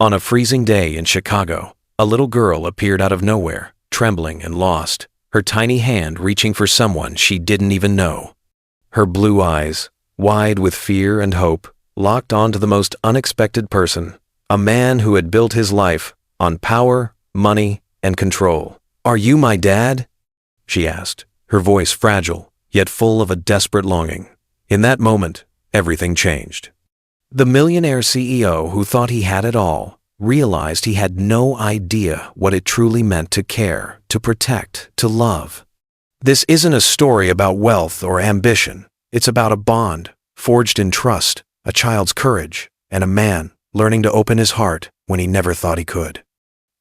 On a freezing day in Chicago, a little girl appeared out of nowhere, trembling and lost, her tiny hand reaching for someone she didn't even know. Her blue eyes, wide with fear and hope, locked onto the most unexpected person, a man who had built his life on power, money, and control. "Are you my dad?" she asked, her voice fragile, yet full of a desperate longing. In that moment, everything changed. The millionaire CEO who thought he had it all realized he had no idea what it truly meant to care, to protect, to love. This isn't a story about wealth or ambition. It's about a bond, forged in trust, a child's courage, and a man learning to open his heart when he never thought he could.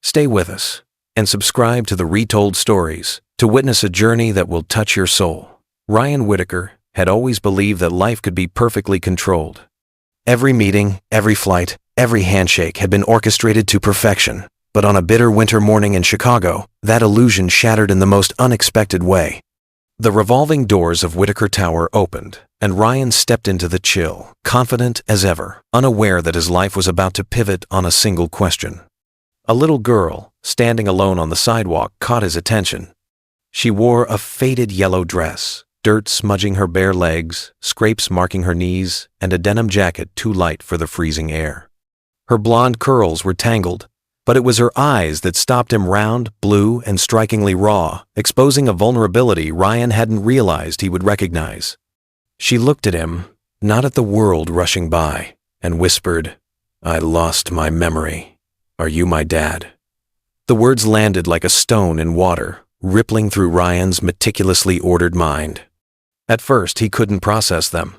Stay with us and subscribe to the Retold Stories to witness a journey that will touch your soul. Ryan Whitaker had always believed that life could be perfectly controlled. Every meeting, every flight, every handshake had been orchestrated to perfection. But on a bitter winter morning in Chicago, that illusion shattered in the most unexpected way. The revolving doors of Whitaker Tower opened, and Ryan stepped into the chill, confident as ever, unaware that his life was about to pivot on a single question. A little girl, standing alone on the sidewalk, caught his attention. She wore a faded yellow dress, dirt smudging her bare legs, scrapes marking her knees, and a denim jacket too light for the freezing air. Her blonde curls were tangled, but it was her eyes that stopped him, round, blue, and strikingly raw, exposing a vulnerability Ryan hadn't realized he would recognize. She looked at him, not at the world rushing by, and whispered, "I lost my memory. Are you my dad?" The words landed like a stone in water, rippling through Ryan's meticulously ordered mind. At first, he couldn't process them.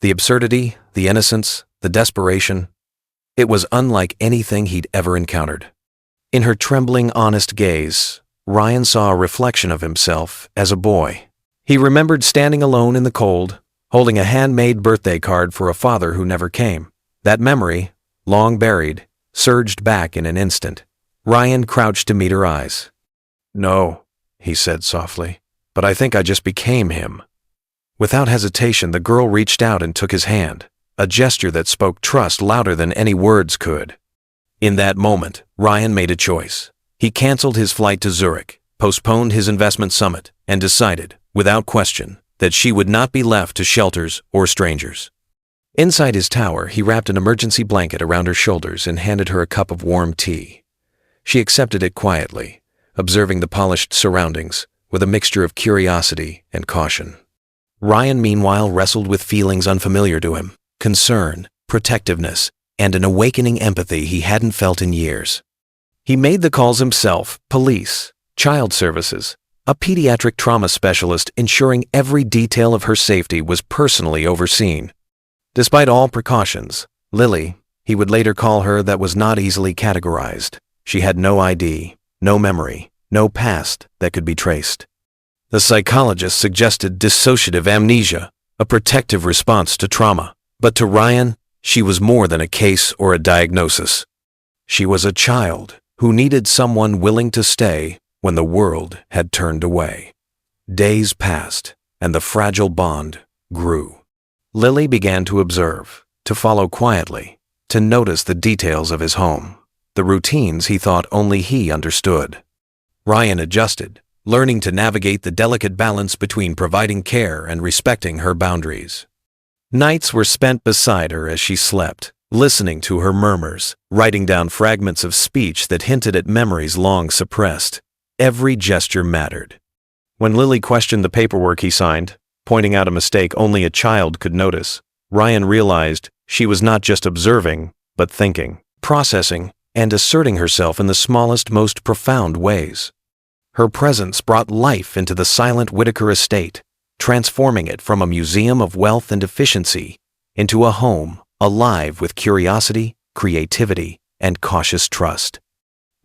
The absurdity, the innocence, the desperation. It was unlike anything he'd ever encountered. In her trembling, honest gaze, Ryan saw a reflection of himself as a boy. He remembered standing alone in the cold, holding a handmade birthday card for a father who never came. That memory, long buried, surged back in an instant. Ryan crouched to meet her eyes. "No," he said softly, "but I think I just became him." Without hesitation, the girl reached out and took his hand, a gesture that spoke trust louder than any words could. In that moment, Ryan made a choice. He canceled his flight to Zurich, postponed his investment summit, and decided, without question, that she would not be left to shelters or strangers. Inside his tower, he wrapped an emergency blanket around her shoulders and handed her a cup of warm tea. She accepted it quietly, observing the polished surroundings with a mixture of curiosity and caution. Ryan, meanwhile, wrestled with feelings unfamiliar to him: concern, protectiveness, and an awakening empathy he hadn't felt in years. He made the calls himself: police, child services, a pediatric trauma specialist, ensuring every detail of her safety was personally overseen. Despite all precautions, Lily, he would later call her, that was not easily categorized. She had no ID, no memory, no past that could be traced. The psychologist suggested dissociative amnesia, a protective response to trauma. But to Ryan, she was more than a case or a diagnosis. She was a child who needed someone willing to stay when the world had turned away. Days passed, and the fragile bond grew. Lily began to observe, to follow quietly, to notice the details of his home, the routines he thought only he understood. Ryan adjusted, learning to navigate the delicate balance between providing care and respecting her boundaries. Nights were spent beside her as she slept, listening to her murmurs, writing down fragments of speech that hinted at memories long suppressed. Every gesture mattered. When Lily questioned the paperwork he signed, pointing out a mistake only a child could notice, Ryan realized she was not just observing, but thinking, processing, and asserting herself in the smallest, most profound ways. Her presence brought life into the silent Whitaker estate, transforming it from a museum of wealth and efficiency into a home alive with curiosity, creativity, and cautious trust.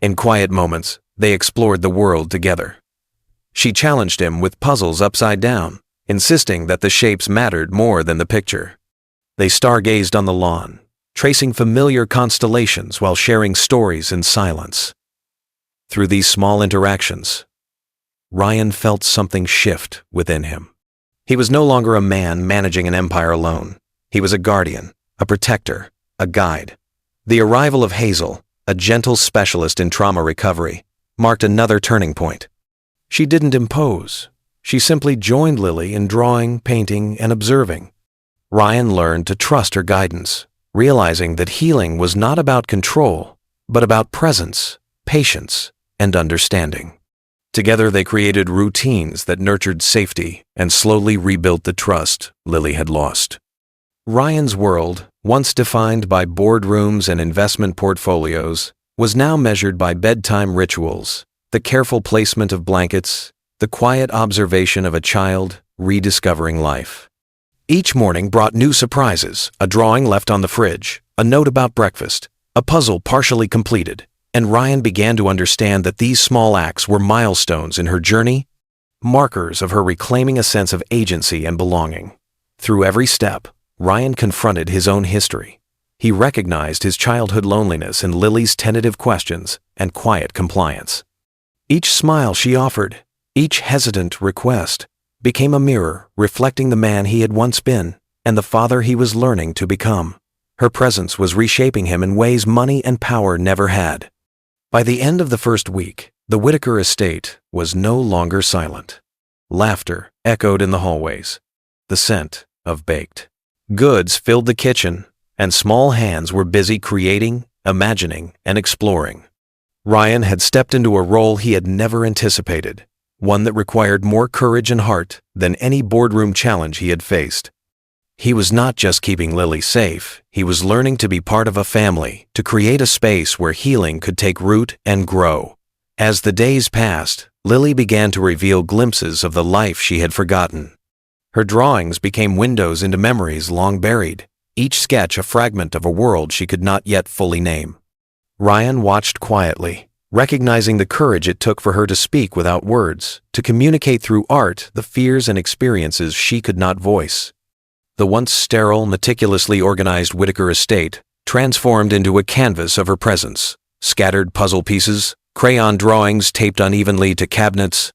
In quiet moments, they explored the world together. She challenged him with puzzles upside down, insisting that the shapes mattered more than the picture. They stargazed on the lawn, tracing familiar constellations while sharing stories in silence. Through these small interactions, Ryan felt something shift within him. He was no longer a man managing an empire alone. He was a guardian, a protector, a guide. The arrival of Hazel, a gentle specialist in trauma recovery, marked another turning point. She didn't impose. She simply joined Lily in drawing, painting, and observing. Ryan learned to trust her guidance, realizing that healing was not about control, but about presence, patience, and understanding. Together they created routines that nurtured safety and slowly rebuilt the trust Lily had lost. Ryan's world, once defined by boardrooms and investment portfolios, was now measured by bedtime rituals, the careful placement of blankets, the quiet observation of a child rediscovering life. Each morning brought new surprises, a drawing left on the fridge, a note about breakfast, a puzzle partially completed, and Ryan began to understand that these small acts were milestones in her journey, markers of her reclaiming a sense of agency and belonging. Through every step, Ryan confronted his own history. He recognized his childhood loneliness in Lily's tentative questions and quiet compliance. Each smile she offered, each hesitant request, became a mirror reflecting the man he had once been and the father he was learning to become. Her presence was reshaping him in ways money and power never had. By the end of the first week, the Whitaker estate was no longer silent. Laughter echoed in the hallways. The scent of baked goods filled the kitchen, and small hands were busy creating, imagining, and exploring. Ryan had stepped into a role he had never anticipated, one that required more courage and heart than any boardroom challenge he had faced. He was not just keeping Lily safe, he was learning to be part of a family, to create a space where healing could take root and grow. As the days passed, Lily began to reveal glimpses of the life she had forgotten. Her drawings became windows into memories long buried, each sketch a fragment of a world she could not yet fully name. Ryan watched quietly, recognizing the courage it took for her to speak without words, to communicate through art the fears and experiences she could not voice. The once sterile, meticulously organized Whitaker estate transformed into a canvas of her presence. Scattered puzzle pieces, crayon drawings taped unevenly to cabinets,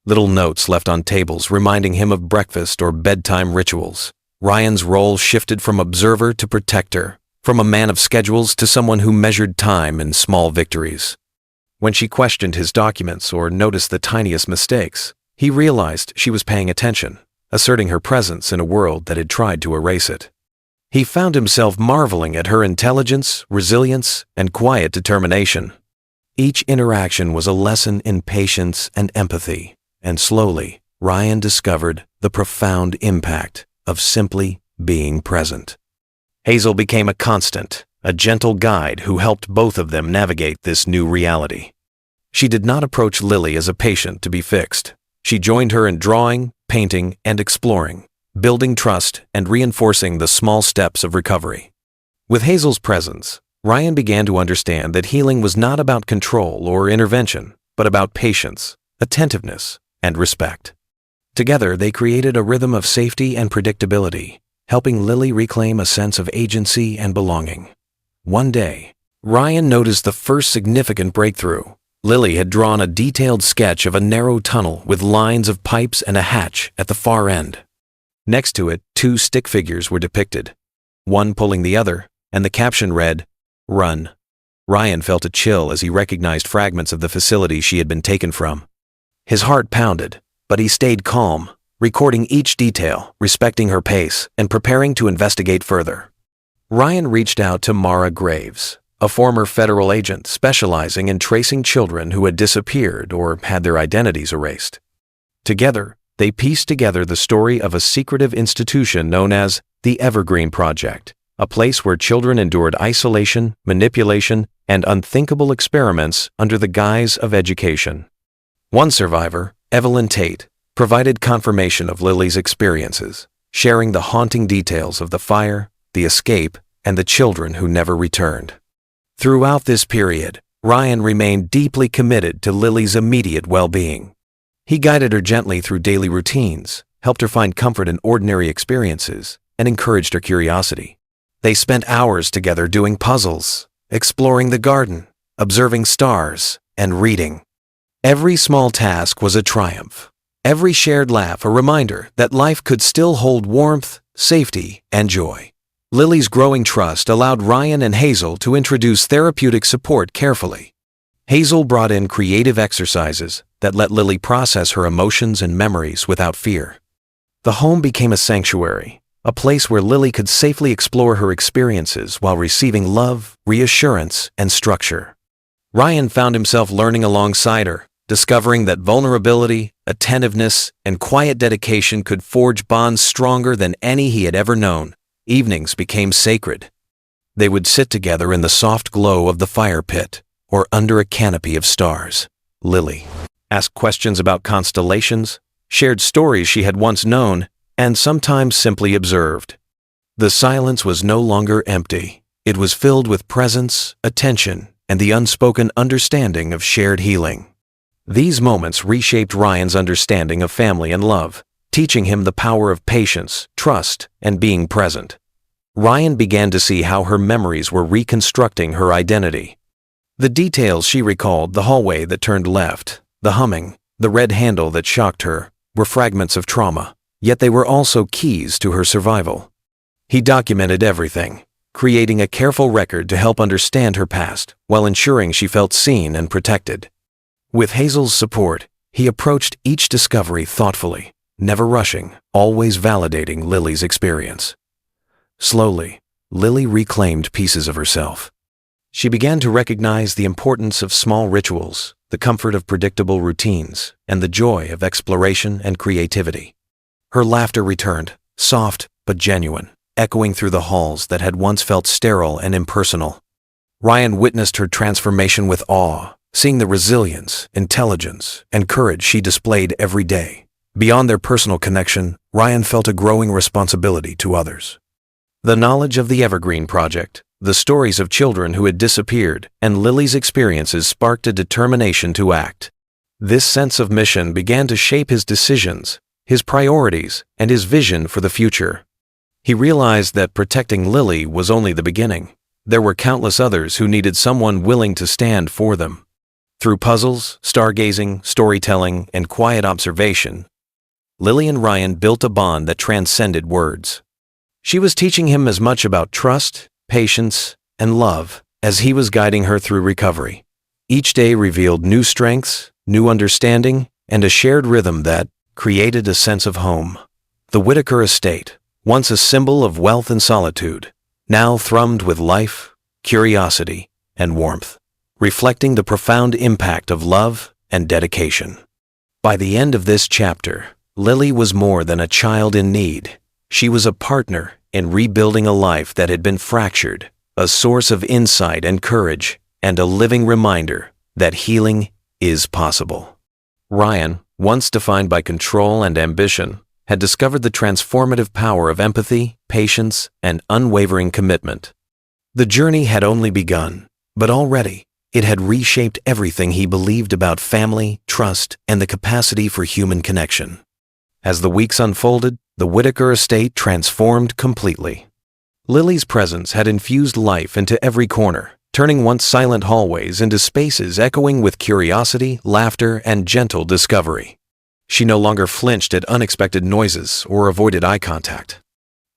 little notes left on tables reminding him of breakfast or bedtime rituals. Ryan's role shifted from observer to protector, from a man of schedules to someone who measured time in small victories. When she questioned his documents or noticed the tiniest mistakes, he realized she was paying attention, asserting her presence in a world that had tried to erase it. He found himself marveling at her intelligence, resilience, and quiet determination. Each interaction was a lesson in patience and empathy, and slowly, Ryan discovered the profound impact of simply being present. Hazel became a constant, a gentle guide who helped both of them navigate this new reality. She did not approach Lily as a patient to be fixed. She joined her in drawing, painting, and exploring, building trust and reinforcing the small steps of recovery. With Hazel's presence, Ryan began to understand that healing was not about control or intervention, but about patience, attentiveness, and respect. Together, they created a rhythm of safety and predictability, helping Lily reclaim a sense of agency and belonging. One day, Ryan noticed the first significant breakthrough. Lily had drawn a detailed sketch of a narrow tunnel with lines of pipes and a hatch at the far end. Next to it, two stick figures were depicted, one pulling the other, and the caption read, "Run." Ryan felt a chill as he recognized fragments of the facility she had been taken from. His heart pounded, but he stayed calm, recording each detail, respecting her pace, and preparing to investigate further. Ryan reached out to Mara Graves, a former federal agent specializing in tracing children who had disappeared or had their identities erased. Together, they pieced together the story of a secretive institution known as the Evergreen Project, a place where children endured isolation, manipulation, and unthinkable experiments under the guise of education. One survivor, Evelyn Tate, provided confirmation of Lily's experiences, sharing the haunting details of the fire, the escape, and the children who never returned. Throughout this period, Ryan remained deeply committed to Lily's immediate well-being. He guided her gently through daily routines, helped her find comfort in ordinary experiences, and encouraged her curiosity. They spent hours together doing puzzles, exploring the garden, observing stars, and reading. Every small task was a triumph. Every shared laugh a reminder that life could still hold warmth, safety, and joy. Lily's growing trust allowed Ryan and Hazel to introduce therapeutic support carefully. Hazel brought in creative exercises that let Lily process her emotions and memories without fear. The home became a sanctuary, a place where Lily could safely explore her experiences while receiving love, reassurance, and structure. Ryan found himself learning alongside her, discovering that vulnerability, attentiveness, and quiet dedication could forge bonds stronger than any he had ever known. Evenings became sacred. They would sit together in the soft glow of the fire pit or under a canopy of stars. Lily asked questions about constellations, shared stories she had once known, and sometimes simply observed. The silence was no longer empty. It was filled with presence, attention, and the unspoken understanding of shared healing. These moments reshaped Ryan's understanding of family and love, teaching him the power of patience, trust, and being present. Ryan began to see how her memories were reconstructing her identity. The details she recalled, the hallway that turned left, the humming, the red handle that shocked her, were fragments of trauma, yet they were also keys to her survival. He documented everything, creating a careful record to help understand her past while ensuring she felt seen and protected. With Hazel's support, he approached each discovery thoughtfully, never rushing, always validating Lily's experience. Slowly, Lily reclaimed pieces of herself. She began to recognize the importance of small rituals, the comfort of predictable routines, and the joy of exploration and creativity. Her laughter returned, soft but genuine, echoing through the halls that had once felt sterile and impersonal. Ryan witnessed her transformation with awe, seeing the resilience, intelligence, and courage she displayed every day. Beyond their personal connection, Ryan felt a growing responsibility to others. The knowledge of the Evergreen Project, the stories of children who had disappeared, and Lily's experiences sparked a determination to act. This sense of mission began to shape his decisions, his priorities, and his vision for the future. He realized that protecting Lily was only the beginning. There were countless others who needed someone willing to stand for them. Through puzzles, stargazing, storytelling, and quiet observation, Lily and Ryan built a bond that transcended words. She was teaching him as much about trust, patience, and love as he was guiding her through recovery. Each day revealed new strengths, new understanding, and a shared rhythm that created a sense of home. The Whitaker estate, once a symbol of wealth and solitude, now thrummed with life, curiosity, and warmth, reflecting the profound impact of love and dedication. By the end of this chapter, Lily was more than a child in need. She was a partner in rebuilding a life that had been fractured, a source of insight and courage, and a living reminder that healing is possible. Ryan, once defined by control and ambition, had discovered the transformative power of empathy, patience, and unwavering commitment. The journey had only begun, but already it had reshaped everything he believed about family, trust, and the capacity for human connection. As the weeks unfolded, the Whitaker estate transformed completely. Lily's presence had infused life into every corner, turning once silent hallways into spaces echoing with curiosity, laughter, and gentle discovery. She no longer flinched at unexpected noises or avoided eye contact.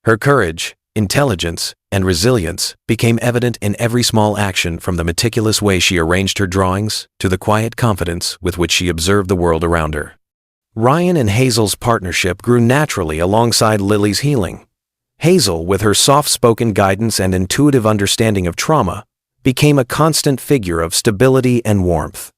Her courage, intelligence, and resilience became evident in every small action, from the meticulous way she arranged her drawings to the quiet confidence with which she observed the world around her. Ryan and Hazel's partnership grew naturally alongside Lily's healing. Hazel, with her soft-spoken guidance and intuitive understanding of trauma, became a constant figure of stability and warmth.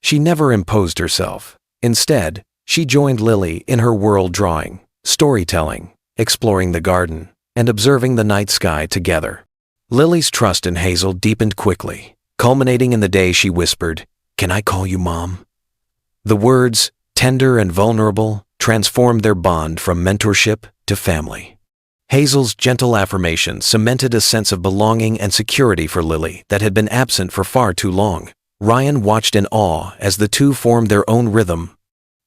She never imposed herself. Instead, she joined Lily in her world drawing, storytelling, exploring the garden, and observing the night sky together. Lily's trust in Hazel deepened quickly, culminating in the day she whispered, "Can I call you Mom?" The words, tender and vulnerable, transformed their bond from mentorship to family. Hazel's gentle affirmation cemented a sense of belonging and security for Lily that had been absent for far too long. Ryan watched in awe as the two formed their own rhythm.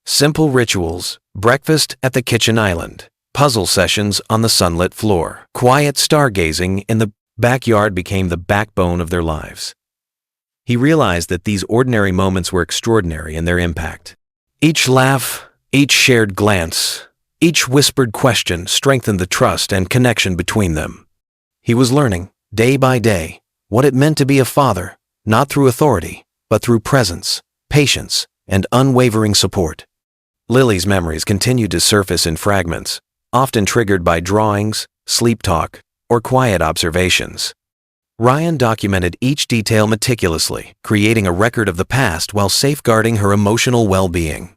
Simple rituals, breakfast at the kitchen island, puzzle sessions on the sunlit floor, quiet stargazing in the backyard became the backbone of their lives. He realized that these ordinary moments were extraordinary in their impact. Each laugh, each shared glance, each whispered question strengthened the trust and connection between them. He was learning, day by day, what it meant to be a father, not through authority, but through presence, patience, and unwavering support. Lily's memories continued to surface in fragments, often triggered by drawings, sleep talk, or quiet observations. Ryan documented each detail meticulously, creating a record of the past while safeguarding her emotional well-being.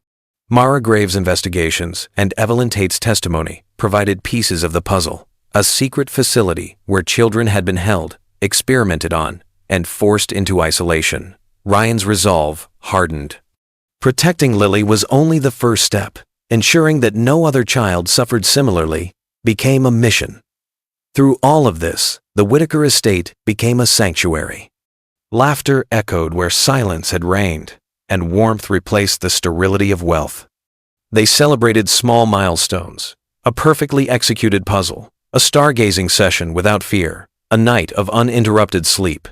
Mara Graves' investigations and Evelyn Tate's testimony provided pieces of the puzzle, a secret facility where children had been held, experimented on, and forced into isolation. Ryan's resolve hardened. Protecting Lily was only the first step. Ensuring that no other child suffered similarly became a mission. Through all of this, the Whitaker estate became a sanctuary. Laughter echoed where silence had reigned, and warmth replaced the sterility of wealth. They celebrated small milestones, a perfectly executed puzzle, a stargazing session without fear, a night of uninterrupted sleep.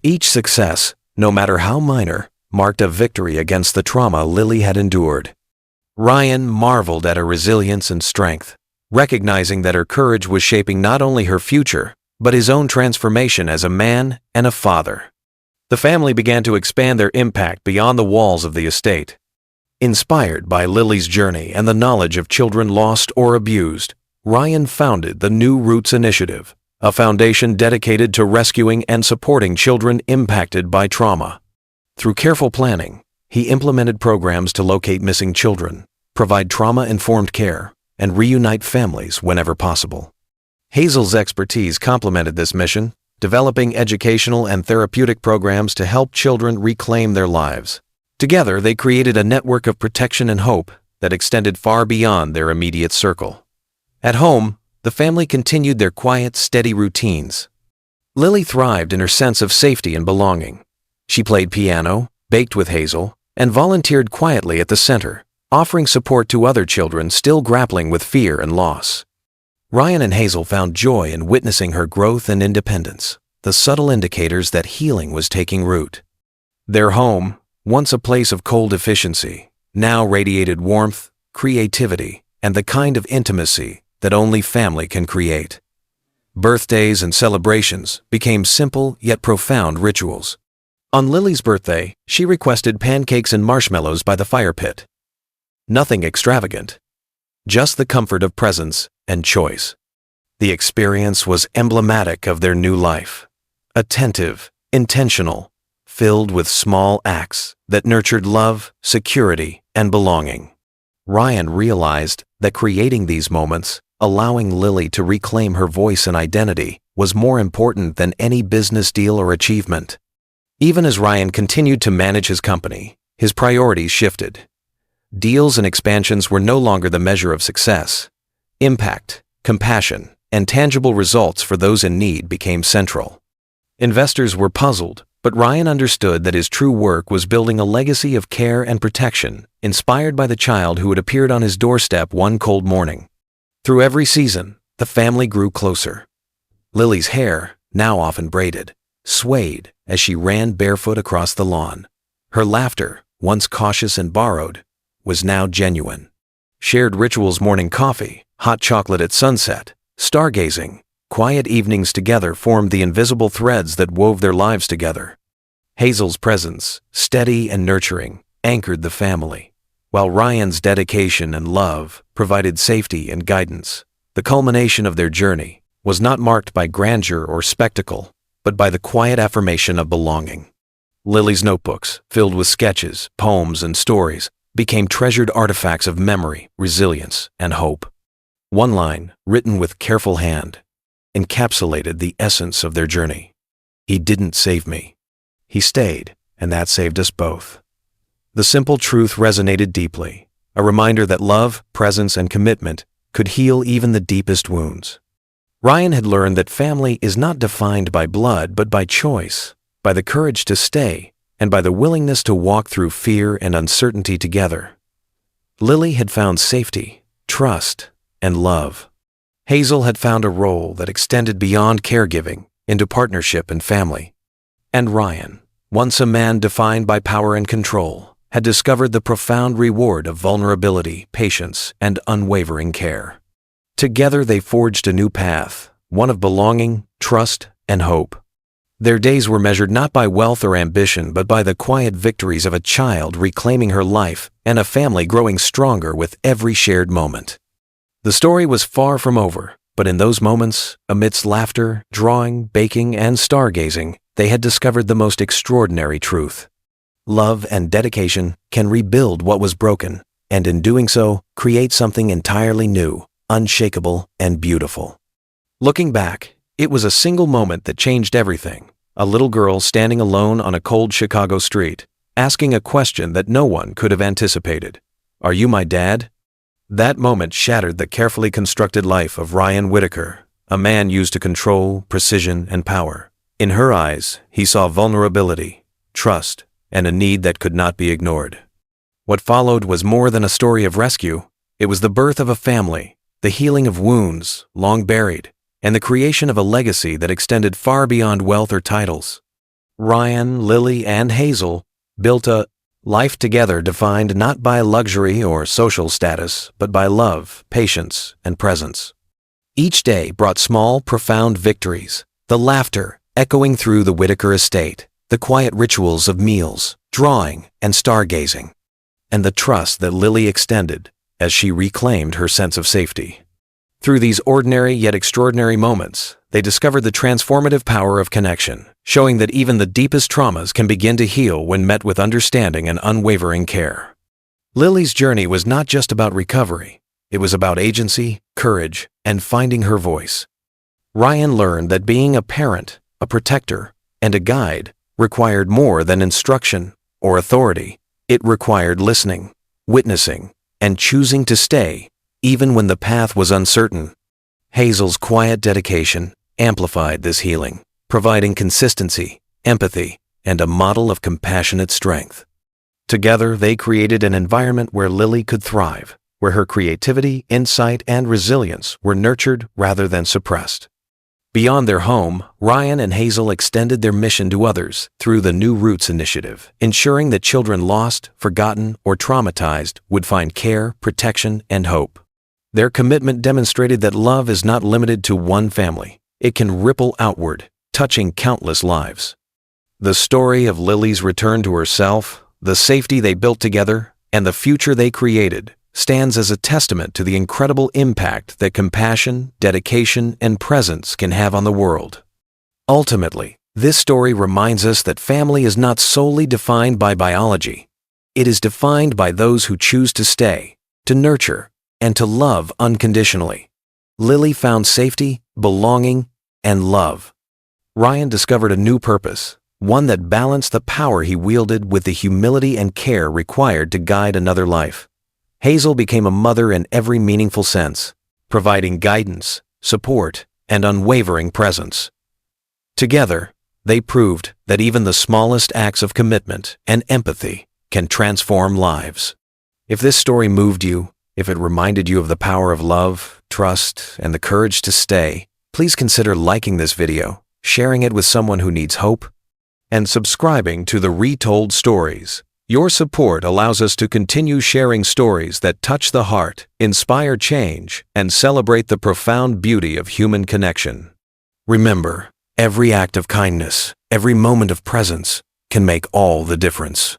Each success, no matter how minor, marked a victory against the trauma Lily had endured. Ryan marveled at her resilience and strength, recognizing that her courage was shaping not only her future, but his own transformation as a man and a father. The family began to expand their impact beyond the walls of the estate. Inspired by Lily's journey and the knowledge of children lost or abused, Ryan founded the New Roots Initiative, a foundation dedicated to rescuing and supporting children impacted by trauma. Through careful planning, he implemented programs to locate missing children, provide trauma-informed care, and reunite families whenever possible. Hazel's expertise complemented this mission, developing educational and therapeutic programs to help children reclaim their lives. Together, they created a network of protection and hope that extended far beyond their immediate circle. At home, the family continued their quiet, steady routines. Lily thrived in her sense of safety and belonging. She played piano, baked with Hazel, and volunteered quietly at the center, offering support to other children still grappling with fear and loss. Ryan and Hazel found joy in witnessing her growth and independence, the subtle indicators that healing was taking root. Their home, once a place of cold efficiency, now radiated warmth, creativity, and the kind of intimacy that only family can create. Birthdays and celebrations became simple yet profound rituals. On Lily's birthday, she requested pancakes and marshmallows by the fire pit. Nothing extravagant, just the comfort of presence and choice. The experience was emblematic of their new life, attentive, intentional, filled with small acts that nurtured love, security, and belonging. Ryan realized that creating these moments, allowing Lily to reclaim her voice and identity, was more important than any business deal or achievement. Even as Ryan continued to manage his company, his priorities shifted. Deals and expansions were no longer the measure of success. Impact, compassion, and tangible results for those in need became central. Investors were puzzled, but Ryan understood that his true work was building a legacy of care and protection, inspired by the child who had appeared on his doorstep one cold morning. Through every season, the family grew closer. Lily's hair, now often braided, swayed as she ran barefoot across the lawn. Her laughter, once cautious and borrowed, was now genuine. Shared rituals, morning coffee, hot chocolate at sunset, stargazing, quiet evenings together formed the invisible threads that wove their lives together. Hazel's presence, steady and nurturing, anchored the family, while Ryan's dedication and love provided safety and guidance. The culmination of their journey was not marked by grandeur or spectacle, but by the quiet affirmation of belonging. Lily's notebooks, filled with sketches, poems, and stories, became treasured artifacts of memory, resilience, and hope. One line, written with careful hand, encapsulated the essence of their journey. He didn't save me. He stayed, and that saved us both. The simple truth resonated deeply, a reminder that love, presence, and commitment could heal even the deepest wounds. Ryan had learned that family is not defined by blood but by choice, by the courage to stay, and by the willingness to walk through fear and uncertainty together. Lily had found safety, trust, and love. Hazel had found a role that extended beyond caregiving into partnership and family. And Ryan, once a man defined by power and control, had discovered the profound reward of vulnerability, patience, and unwavering care. Together they forged a new path, one of belonging, trust, and hope. Their days were measured not by wealth or ambition, but by the quiet victories of a child reclaiming her life and a family growing stronger with every shared moment. The story was far from over, but in those moments, amidst laughter, drawing, baking, and stargazing, they had discovered the most extraordinary truth. Love and dedication can rebuild what was broken, and in doing so, create something entirely new, unshakable, and beautiful. Looking back, it was a single moment that changed everything. A little girl standing alone on a cold Chicago street, asking a question that no one could have anticipated. "Are you my dad?" That moment shattered the carefully constructed life of Ryan Whitaker, a man used to control, precision, and power. In her eyes, he saw vulnerability, trust, and a need that could not be ignored. What followed was more than a story of rescue. It was the birth of a family, the healing of wounds long buried, and the creation of a legacy that extended far beyond wealth or titles. Ryan, Lily, and Hazel built a life together defined not by luxury or social status, but by love, patience, and presence. Each day brought small, profound victories, the laughter echoing through the Whitaker estate, the quiet rituals of meals, drawing, and stargazing, and the trust that Lily extended as she reclaimed her sense of safety. Through these ordinary yet extraordinary moments, they discovered the transformative power of connection, showing that even the deepest traumas can begin to heal when met with understanding and unwavering care. Lily's journey was not just about recovery. It was about agency, courage, and finding her voice. Ryan learned that being a parent, a protector, and a guide required more than instruction or authority. It required listening, witnessing, and choosing to stay, even when the path was uncertain. Hazel's quiet dedication amplified this healing, providing consistency, empathy, and a model of compassionate strength. Together, they created an environment where Lily could thrive, where her creativity, insight, and resilience were nurtured rather than suppressed. Beyond their home, Ryan and Hazel extended their mission to others through the New Roots initiative, ensuring that children lost, forgotten, or traumatized would find care, protection, and hope. Their commitment demonstrated that love is not limited to one family. It can ripple outward, touching countless lives. The story of Lily's return to herself, the safety they built together, and the future they created stands as a testament to the incredible impact that compassion, dedication, and presence can have on the world. Ultimately, this story reminds us that family is not solely defined by biology. It is defined by those who choose to stay, to nurture, and to love unconditionally. Lily found safety, belonging, and love. Ryan discovered a new purpose, one that balanced the power he wielded with the humility and care required to guide another life. Hazel became a mother in every meaningful sense, providing guidance, support, and unwavering presence. Together, they proved that even the smallest acts of commitment and empathy can transform lives. If this story moved you, if it reminded you of the power of love, trust, and the courage to stay, please consider liking this video, sharing it with someone who needs hope, and subscribing to the Retold Stories. Your support allows us to continue sharing stories that touch the heart, inspire change, and celebrate the profound beauty of human connection. Remember, every act of kindness, every moment of presence can make all the difference.